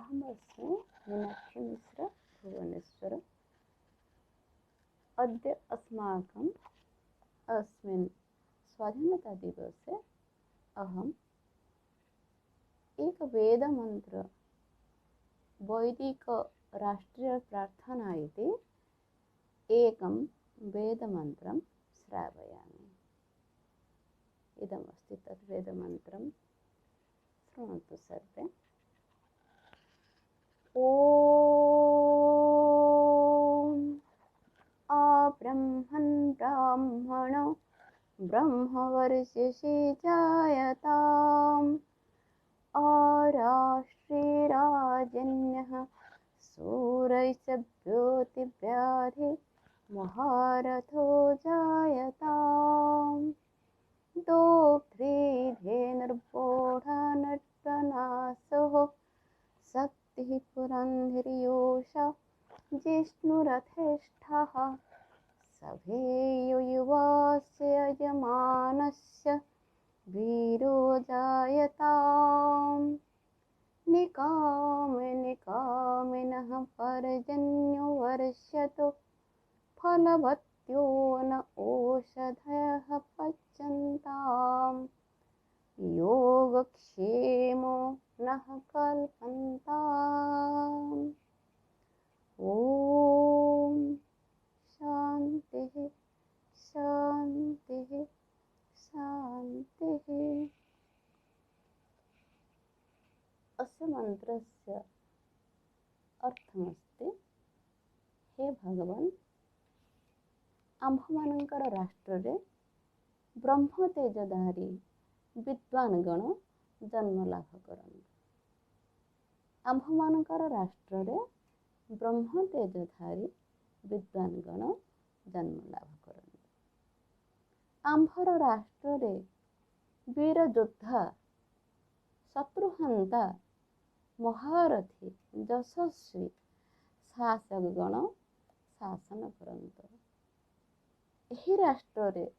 अहमस्मि मीनाक्षी मिश्र भुवनेश्वर। अद्य अस्माकम् अस्मिन् स्वाधीनता दिवसे अहम् एक वेदमन्त्र वैदिक राष्ट्रीय प्रार्थना इति एकं वेदमन्त्रं श्रावयामि। इदमस्ति तत् वेदमन्त्रं, शृणोतु सर्वे। ॐ अब्रह्मन् ब्राह्मणो ब्रह्मवर्षसि जायताम् अराष्ट्रिराजन्यः सूरैस्योतिव्याधि महारथो जायताम् दोग्ध्रीधेनुर्बोढनट्टनासः शक्तिः पुरन्धिर्योषा जिष्णुरथेष्ठः सभेयो युवास्य यजमानस्य वीरो जायताम् निकामिनः पर्जन्यो वर्ष्यतु फलवत्यो न ओषधयः पच्यन्ताम् योगक्षेमो नः कल्पन्ताम्। ॐ शान्तिः शान्तिः शान्तिः। अस्य मन्त्रस्य अर्थमस्ति, हे भगवान्, आम्भमानଙ୍କର राष्ट्ରରେ ब्रह्म तेजधारी विद्वान गण जन्म लाभ करନ୍ତୁ। आम्भमानଙ୍କର राष्ट्ରରେ ब्रह्म तेजधारी विद्वान गण जन्म लाभ करନ୍ତୁ। आम्भर राष्ट्ରରେ वीर योद्धा शत्रुहंता महारथी यशस्वी शासक गण शासन करନ୍ତୁ। ଏହି ରାଷ୍ଟ୍ରରେ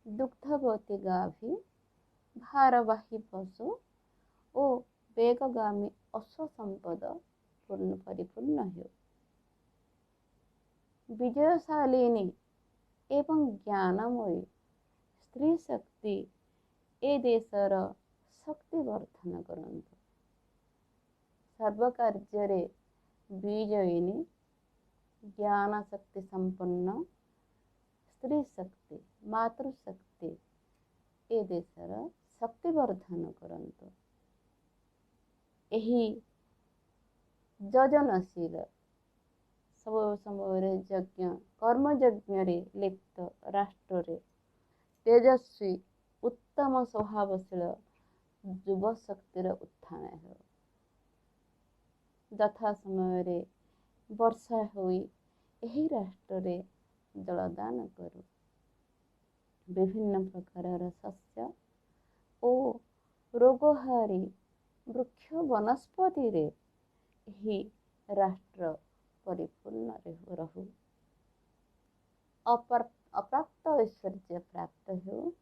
ଦୁଗ୍ଧବତୀ ଗାଭୀ ଭାରବାହୀ ପଶୁ ଓ ବେଗଗାମୀ ଅଶ୍ଵ ସମ୍ପଦ ପରିପୂର୍ଣ୍ଣ ହେଉ। विजयशालिनी एवं ज्ञानमयी स्त्री शक्ति ए देशर शक्तिवर्धन करନ୍ତୁ। सर्वकार्य विजयिनी ज्ञान शक्ति संपन्न स्त्री शक्ति मातृशक्ति ए देशर शक्तिवर्धन करନ୍ତୁ। एही यजनशील सब समय यज्ञ कर्म यज्ञ लिप्त राष्ट्र तेजस्वी उत्तम स्वभावशील युव शक्तिर उत्थान हो। यथा समय वर्षा होई एही राष्ट्र जलदान करू। विभिन्न प्रकार शस्य ओ रोगहारी वृक्ष वनस्पति रे एही राष्ट्र परिपूर्ण रहु। अप्राप्त ऐश्वर्य प्राप्त हो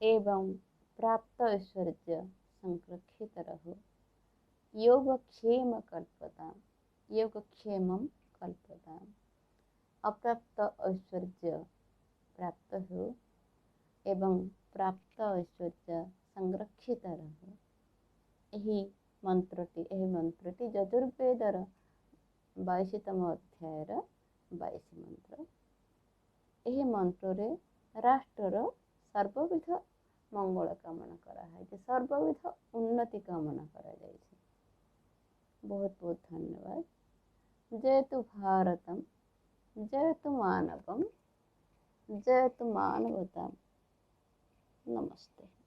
एवं प्राप्त ऐश्वर्य संरक्षित रहो। योगक्षेम कल्पताम् अप्राप्त ऐश्वर्य प्राप्त हो एवं प्राप्त ऐश्वर्य संरक्षित रहो। एही मंत्रटी यजुर्वेदर 22तम अध्यायर 22 मंत्र। एही मंत्रे राष्ट्रर सर्वविध मंगल कामना करा है, सर्वविध उन्नति कामना करा जायछि। बहुत बहुत धन्यवाद। जयतु भारतम, जयतु मानवम, जयतु मानवता। नमस्ते।